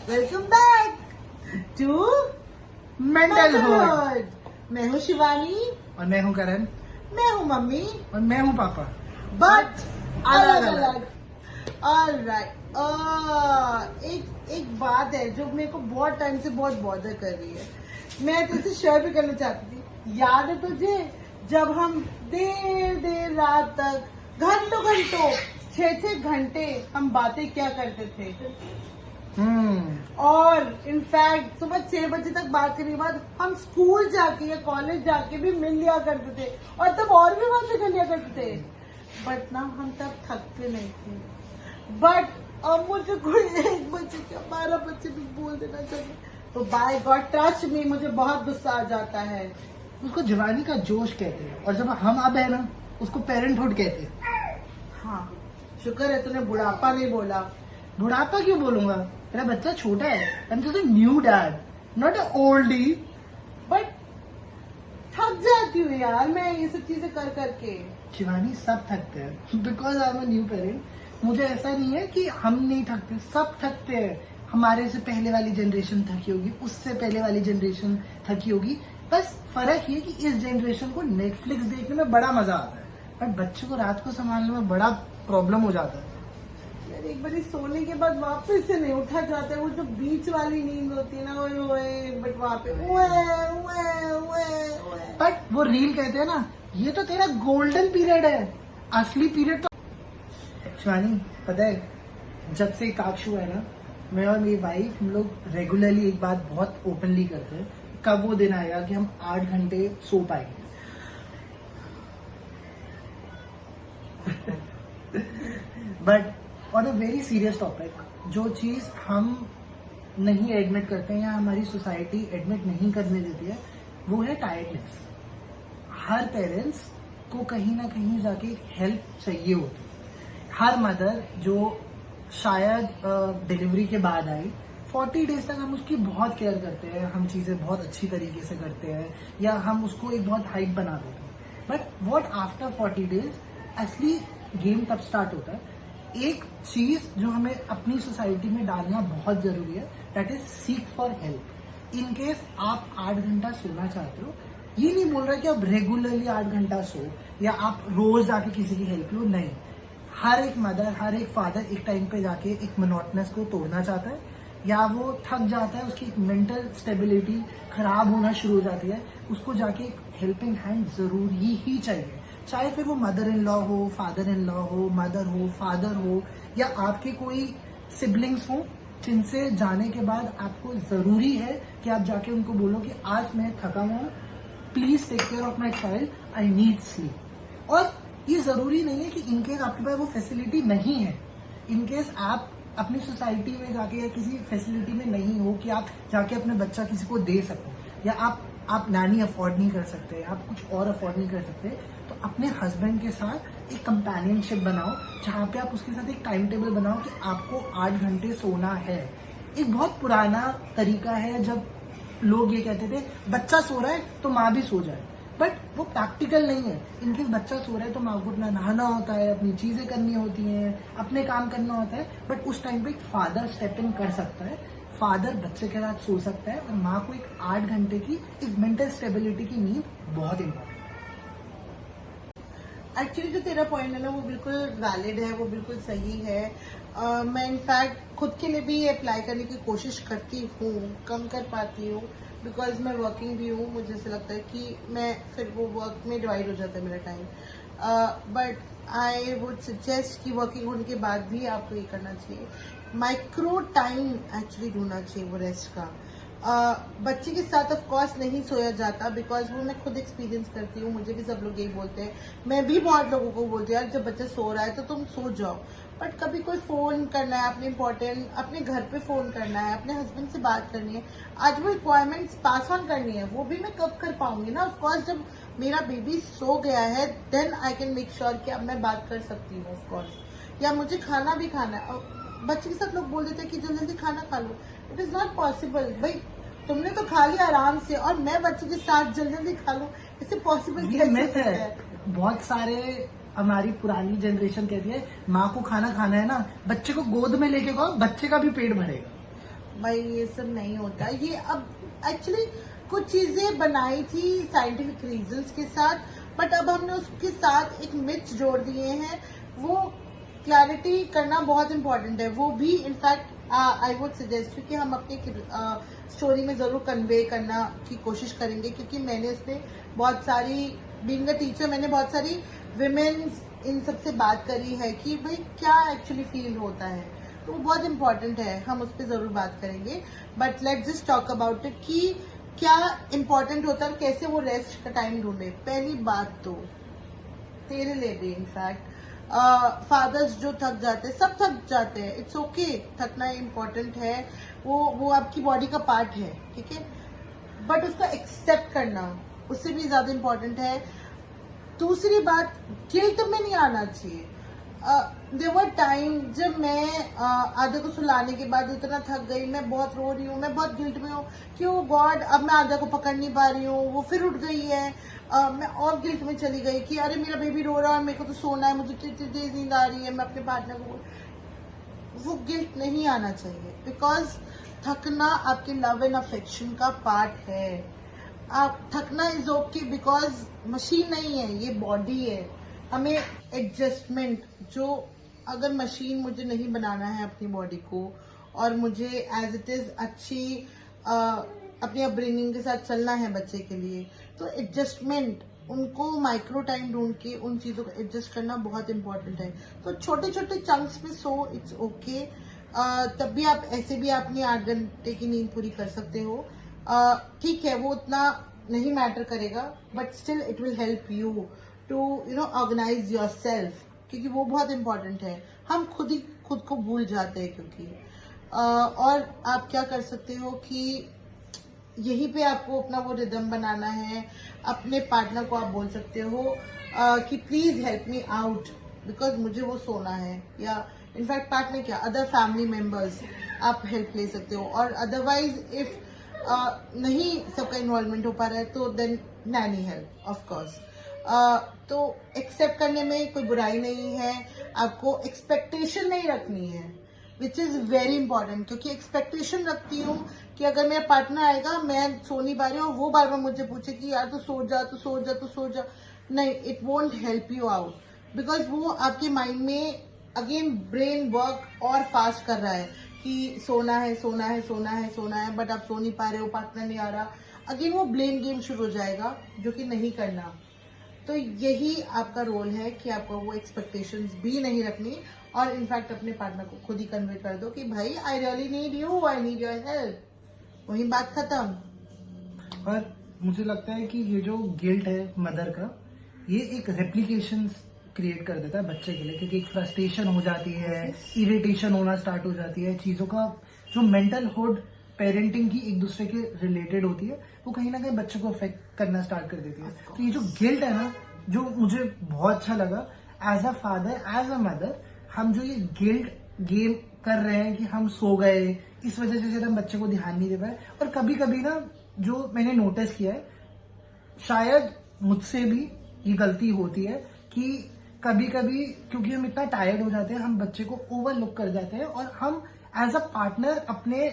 Welcome back to मेंटलहुड। मैं हूँ शिवानी, और मैं हूँ करण, मैं हूँ मम्मी, और मैं हूँ पापा। बट अलग अलग अलग। ऑलराइट। एक बात है जो मेरे को बहुत टाइम से बहुत बॉदर कर रही है, मैं तुझसे शेयर भी करना चाहती थी। याद है तुझे जब हम देर देर रात तक घंटों घंटों 6-6 घंटे हम बातें क्या करते थे, और इनफैक्ट सुबह 6 बजे तक बात करने के बाद हम स्कूल जाके या कॉलेज जाके भी मिल लिया करते थे, और तब और भी बातें कर लिया करते थे। बट ना हम तब थकते नहीं थे। बट अब मुझे कोई 1 बजे क्या 12 बजे भी बोल देना चाहिए तो बाय गॉड ट्रस्ट मी, मुझे बहुत गुस्सा आ जाता है। उसको जवानी का जोश कहते हैं, और जब हम अब है ना उसको पेरेंटहुड कहते हैं। हाँ, शुक्र है तूने बुढ़ापा नहीं बोला। बुढ़ापा क्यों बोलूंगा? मेरा बच्चा छोटा है। I am just a new dad, not a Oldi. But थक जाती हूँ यार मैं ये सब चीजें कर करके। शिवानी, सब थकते हैं because I am a new parent. मुझे ऐसा नहीं है कि हम नहीं थकते, सब थकते हैं। हमारे से पहले वाली जनरेशन थकी होगी, उससे पहले वाली जनरेशन थकी होगी। बस फर्क ये कि इस जनरेशन को नेटफ्लिक्स देखने में बड़ा मजा आता है, बट बच्चे को रात को संभालने में बड़ा प्रॉब्लम हो जाता है। यार एक बार सोने के बाद वापस से नहीं उठा जाता है, वो जो बीच वाली नींद होती है ना, ओए बट वहाँ पे बट वो रील कहते हैं ना, ये तो तेरा गोल्डन पीरियड है, असली पीरियड तो। शिवानी, पता है जब से काक्ष हुआ है ना, मैं और मेरी वाइफ हम लोग रेगुलरली एक बात बहुत ओपनली करते हैं, कब वो दिन आएगा कि हम 8 घंटे सो पाएंगे। But on a very serious topic, जो चीज हम नहीं एडमिट करते हैं या हमारी सोसाइटी एडमिट नहीं करने देती है, वो है टायर्डनेस। हर पेरेंट्स को कहीं ना कहीं जाके हेल्प चाहिए होती है। हर मदर जो शायद डिलीवरी के बाद आई, 40 डेज तक हम उसकी बहुत केयर करते हैं, हम चीजें बहुत अच्छी तरीके से करते हैं, या हम उसको एक बहुत हाइट बना देते हैं। बट व्हाट आफ्टर 40 डेज, असली गेम तब स्टार्ट होता है। एक चीज जो हमें अपनी सोसाइटी में डालना बहुत जरूरी है, that is seek for help. In case आप 8 घंटा सोना चाहते हो, ये नहीं बोल रहा कि आप रेगुलरली 8 घंटा सो या आप रोज जाके किसी की हेल्प लो, नहीं। हर एक मदर, हर एक फादर एक टाइम पे जाके एक मोनोटोनस को तोड़ना चाहता है, या वो थक जाता है, उसकी मेंटल स्टेबिलिटी खराब होना शुरू हो जाती है, उसको जाके एक हेल्पिंग हैंड जरूरी ही चाहिए। चाहे फिर वो मदर इन लॉ हो, फादर इन लॉ हो, मदर हो, फादर हो, या आपके कोई सिबलिंग्स हो, जिनसे जाने के बाद आपको जरूरी है कि आप जाके उनको बोलो कि आज मैं थका हुआ हूँ, please take care of my child, I need sleep. और ये जरूरी नहीं है कि इनकेस आपके पास वो फैसिलिटी नहीं है, इनकेस आप अपनी सोसाइटी में जाके या किसी फैसिलिटी में नहीं हो कि आप जाके अपने बच्चा किसी को दे सको, या आप नानी अफोर्ड नहीं कर सकते, आप कुछ और अफोर्ड नहीं कर सकते, तो अपने हस्बैंड के साथ एक कंपेनियनशिप बनाओ, जहाँ पे आप उसके साथ एक टाइम टेबल बनाओ कि आपको 8 घंटे सोना है। एक बहुत पुराना तरीका है, जब लोग ये कहते थे बच्चा सो रहा है तो माँ भी सो जाए, बट वो प्रैक्टिकल नहीं है। इनकेस बच्चा सो रहा है तो माँ को अपना नहाना होता है, अपनी चीजें करनी होती हैं, अपने काम करना होता है, बट उस टाइम पे एक फादर स्टेप इन कर सकता है। फादर बच्चे के साथ सो सकता है, और माँ को एक 8 घंटे की एक मेंटल स्टेबिलिटी की नींद बहुत इंपॉर्टेंट। एक्चुअली जो तेरा पॉइंट है ना वो बिल्कुल वैलिड है, वो बिल्कुल सही है। मैं इनफैक्ट खुद के लिए भी ये अप्लाई करने की कोशिश करती हूँ, कम कर पाती हूँ बिकॉज मैं वर्किंग भी हूँ। मुझे ऐसा लगता है कि मैं फिर वो वर्क में डिवाइड हो जाता है मेरा time. But I would suggest कि वर्किंग होने के बाद भी आपको ये करना चाहिए, माइक्रो टाइम एक्चुअली ढूंढना चाहिए वो रेस्ट का। बच्चे के साथ ऑफ कोर्स नहीं सोया जाता, बिकॉज वो मैं खुद एक्सपीरियंस करती हूँ, मुझे भी सब लोग यही बोलते हैं, मैं भी बहुत लोगों को बोलती हूँ यार जब बच्चा सो रहा है तो तुम सो जाओ। बट कभी कोई फोन करना है, अपने इम्पोर्टेंट अपने घर पे फोन करना है, अपने हस्बैंड से बात करनी है, आज वो रिक्वायरमेंट्स पास ऑन करनी है, वो भी मैं कब कर पाऊंगी ना। ऑफकोर्स जब मेरा बेबी सो गया है then I can make sure कि अब मैं बात कर सकती हूँ ऑफकोर्स, या मुझे खाना भी खाना है। बच्चे के साथ लोग बोल देते हैं कि जल्दी जल्दी खाना खा लो, इट इज नॉट पॉसिबल। भाई तुमने तो खा लिया आराम से, और मैं बच्चे के साथ जल्दी जल्दी खा लूं, इससे पॉसिबल ये मिथ है। बहुत सारे हमारी पुरानी जनरेशन कहती है माँ को खाना खाना है ना, बच्चे को गोद में लेके खाओ, बच्चे का भी पेट भरेगा। भाई ये सब नहीं होता। ये अब एक्चुअली कुछ चीजें बनाई थी साइंटिफिक रीजंस के साथ, बट अब हमने उसके साथ एक मिथ्स जोड़ दिए हैं। वो क्लैरिटी करना बहुत इंपॉर्टेंट है। वो भी इनफैक्ट आई वुड सजेस्ट कि हम अपनी स्टोरी में जरूर कन्वे करना की कोशिश करेंगे, क्योंकि मैंने उसमें बहुत सारी, बीइंग अ टीचर, मैंने बहुत सारी विमेन्स इन सबसे बात करी है कि भाई क्या एक्चुअली फील होता है। तो वो बहुत इंपॉर्टेंट है, हम उस पर जरूर बात करेंगे। But let's just talk about it कि क्या इंपॉर्टेंट होता है, कैसे वो रेस्ट का टाइम ढूंढे। पहली बात तो तेरे लिए भी इनफैक्ट फादर्स जो थक जाते हैं, सब थक जाते हैं, इट्स ओके, थकना इम्पोर्टेंट है, वो आपकी बॉडी का पार्ट है, ठीक है, बट उसको एक्सेप्ट करना उससे भी ज्यादा इम्पोर्टेंट है। दूसरी बात, गिल्ट में नहीं आना चाहिए। देयर वर टाइम जब मैं आधा को सुलाने के बाद इतना थक गई, मैं बहुत रो रही हूँ, मैं बहुत गिल्ट में हूँ कि ओ गॉड अब मैं आधा को पकड़ नहीं पा रही हूँ, वो फिर उठ गई है। मैं और गिल्ट में चली गई कि अरे मेरा बेबी रो रहा है, मेरे को तो सोना है, मुझे इतनी तेज नींद आ रही है। मैं अपने पार्टनर को, वो गिल्ट नहीं आना चाहिए, बिकॉज थकना आपके लव एंड अफेक्शन का पार्ट है। आप थकना इज ओके, बिकॉज मशीन नहीं है, ये बॉडी है। हमें एडजस्टमेंट, जो अगर मशीन मुझे नहीं बनाना है अपनी बॉडी को, और मुझे एज इट इज अच्छी अपनी अपब्रिंगिंग के साथ चलना है बच्चे के लिए, तो एडजस्टमेंट, उनको माइक्रो टाइम ढूंढ के उन चीजों को एडजस्ट करना बहुत इंपॉर्टेंट है। तो छोटे छोटे चंक्स में सो, इट्स ओके। तब भी आप ऐसे भी अपनी 8 घंटे की नींद पूरी कर सकते हो। ठीक है, वो उतना नहीं मैटर करेगा, but still it will help you to organize your self, क्योंकि वो बहुत इंपॉर्टेंट है। हम खुद को भूल जाते हैं, क्योंकि और आप क्या कर सकते हो कि यहीं पे आपको अपना वो रिदम बनाना है। अपने पार्टनर को आप बोल सकते हो कि please help me out, because मुझे वो सोना है। या इनफैक्ट पार्टनर क्या, अदर फैमिली मेंबर्स आप हेल्प ले सकते हो। और अदरवाइज इफ नहीं सबका इन्वॉल्वमेंट हो पा रहा है, तो then nanny help of course. तो एक्सेप्ट करने में कोई बुराई नहीं है। आपको एक्सपेक्टेशन नहीं रखनी है, विच इज वेरी इंपॉर्टेंट, क्योंकि एक्सपेक्टेशन रखती हूँ कि अगर मेरा पार्टनर आएगा, मैं सो नहीं पा रही हूँ, वो बार बार मुझे पूछे कि यार तू सो जा, तू सो जा, तू सो जा, नहीं, it won't help you out, because वो आपके माइंड में अगेन ब्रेन वर्क और फास्ट कर रहा है कि सोना है, सोना है, सोना है, सोना है, बट आप सो नहीं पा रहे हो, पार्टनर नहीं आ रहा, अगेन वो ब्लेम गेम शुरू हो जाएगा, जो कि नहीं करना। तो यही आपका रोल है कि आपको वो एक्सपेक्टेशंस भी नहीं रखनी, और इनफैक्ट अपने पार्टनर को खुद ही कन्वे कर दो कि भाई I really need you, I need your help, वही बात खत्म। और मुझे लगता है कि ये जो गिल्ट है मदर का, ये एक रेप्लिकेशन क्रिएट कर देता है बच्चे के लिए, क्योंकि एक फ्रस्ट्रेशन हो जाती है, इरिटेशन होना स्टार्ट हो जाती है, चीजों का जो मेंटल हुड पेरेंटिंग की एक दूसरे के रिलेटेड होती है, वो कहीं ना कहीं बच्चे को अफेक्ट करना स्टार्ट कर देती है। तो ये जो गिल्ट है ना, जो मुझे बहुत अच्छा लगा as a father, as a mother, हम जो ये गिल्ट गेम कर रहे हैं कि हम सो गए, इस वजह से हम बच्चे को ध्यान नहीं दे पाए। और कभी कभी ना, जो मैंने नोटिस किया है, शायद मुझसे भी ये गलती होती है कि कभी कभी क्योंकि हम इतना टायर्ड हो जाते हैं, हम बच्चे को ओवरलुक कर जाते हैं, और हम एज अ पार्टनर अपने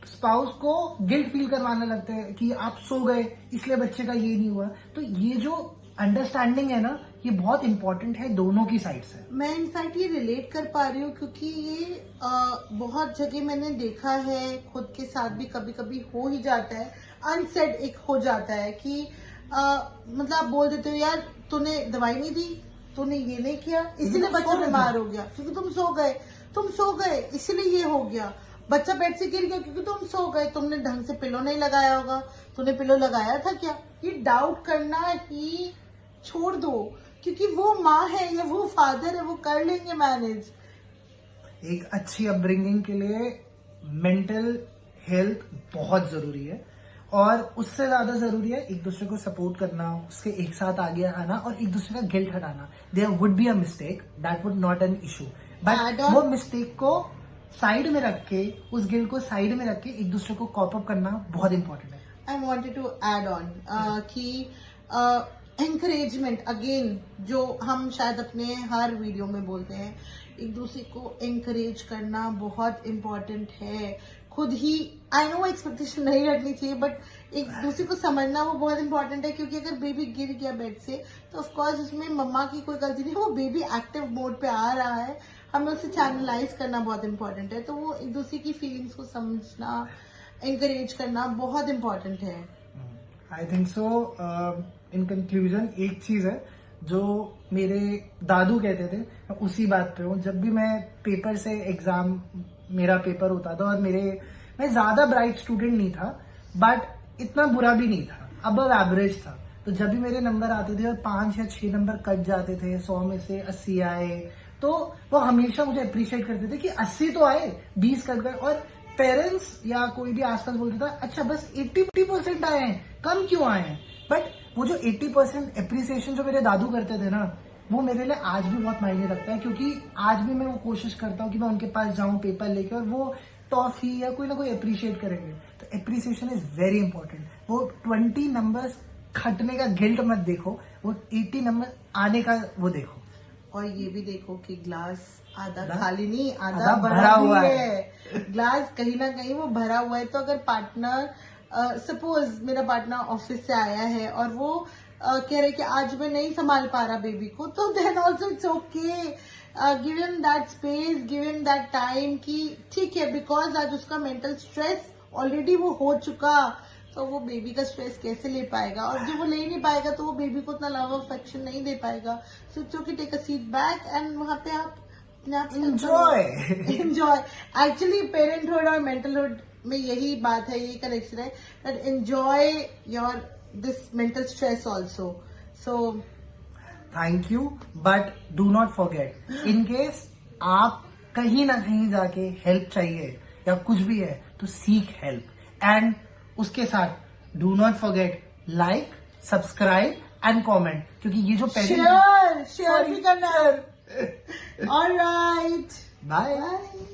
स्पाउस को गिल्ट फील करवाने लगते हैं कि आप सो गए इसलिए बच्चे का ये नहीं हुआ। तो ये जो अंडरस्टैंडिंग है ना, ये बहुत इंपॉर्टेंट है दोनों की साइड से। मैं इनफैक्ट ये रिलेट कर पा रही हूँ, क्योंकि ये बहुत जगह मैंने देखा है, खुद के साथ भी कभी कभी हो ही जाता है, अनसेड एक हो जाता है कि मतलब आप बोल देते हो यार तूने दवाई नहीं दी, तूने ये नहीं किया, इसीलिए बच्चा बीमार हो गया, क्योंकि तुम सो गए इसीलिए ये हो गया, बच्चा बेड से गिर गया क्योंकि तुम सो गए, तुमने ढंग से पिलो नहीं लगाया होगा, तूने पिलो लगाया था क्या। ये डाउट करना ही छोड़ दो, क्योंकि वो माँ है या वो फादर है, वो कर लेंगे मैनेज। एक अच्छी अपब्रिंगिंग के लिए मेंटल हेल्थ बहुत जरूरी है, और उससे ज्यादा जरूरी है एक दूसरे को सपोर्ट करना, उसके एक साथ आगे आना, और एक दूसरे का गिल्ट हटाना। There would be a mistake, that would not an issue, but वो मिस्टेक को साइड में रख के, उस गिल्ट को साइड में रख के एक दूसरे को कॉप अप करना बहुत इंपॉर्टेंट है। I wanted to add on कि एंकरेजमेंट अगेन, जो हम शायद अपने हर वीडियो में बोलते हैं, एक दूसरे को एंकरेज करना बहुत इम्पोर्टेंट है। खुद ही, आई नो एक्सपेक्टेशन नहीं रखनी चाहिए, बट एक दूसरे को समझना वो बहुत इंपॉर्टेंट है, क्योंकि अगर बेबी गिर गया बेड से तो ऑफ कोर्स उसमें मम्मा की कोई गलती नहीं, वो बेबी एक्टिव मोड पे आ रहा है, हमें उसे चैनलाइज करना बहुत इंपॉर्टेंट है। तो वो एक दूसरे की फीलिंग्स को समझना, एंकरेज करना बहुत इंपॉर्टेंट है। I think so. In conclusion एक चीज है जो मेरे दादू कहते थे, मैं उसी बात पे हूँ। जब भी मैं पेपर से एग्जाम, मेरा पेपर होता था, और मैं ज्यादा ब्राइट स्टूडेंट नहीं था, बट इतना बुरा भी नहीं था, अबव एवरेज था। तो जब भी मेरे नंबर आते थे और 5 या 6 नंबर कट जाते थे, 100 में से 80 आए, तो वो हमेशा मुझे अप्रिशिएट करते थे कि 80 तो आए, 20 कट गए। और पेरेंट्स या कोई भी आसपास बोलता था, अच्छा बस 80% आए हैं, कम क्यों आए हैं? बट वो जो 80% अप्रिसिएशन जो मेरे दादू करते थे ना, वो मेरे लिए आज भी बहुत मायने रखता है, क्योंकि आज भी मैं वो कोशिश करता हूँ कि मैं उनके पास जाऊं पेपर लेके, और वो टॉफी या कोई ना कोई अप्रिशिएट करेंगे। तो अप्रिसिएशन इज वेरी इंपॉर्टेंट। वो 20 नंबर्स खटने का गिल्ट मत देखो, वो 80 नंबर आने का वो देखो। और ये भी देखो कि ग्लास आधा खाली नहीं, आधा आधा भरा भरा हुआ हुआ है। ग्लास कहीं ना कहीं वो भरा हुआ है। तो अगर पार्टनर, सपोज मेरा पार्टनर ऑफिस से आया है और वो कह रहे कि आज मैं नहीं संभाल पा रहा बेबी को, तो then also it's okay, give him that space, give him that time कि ठीक है, बिकॉज आज उसका मेंटल स्ट्रेस ऑलरेडी वो हो चुका, तो वो बेबी का स्ट्रेस कैसे ले पाएगा, और जब वो ले नहीं पाएगा तो वो बेबी को उतना लव अफेक्शन नहीं दे पाएगा। So it's okay, take a seat back and वहां पे आप अपने आप एंजॉय। एक्चुअली पेरेंटहुड और मेंटलहुड में यही बात है, यही कनेक्शन है, that enjoy your this mental stress also. So thank you, but do not forget, in case आप कहीं ना कहीं जाके हेल्प चाहिए या कुछ भी है, तो सीक हेल्प। एंड उसके साथ do not forget like, subscribe and comment, क्योंकि ये जो शेयर भी करना। Alright, bye. बाय।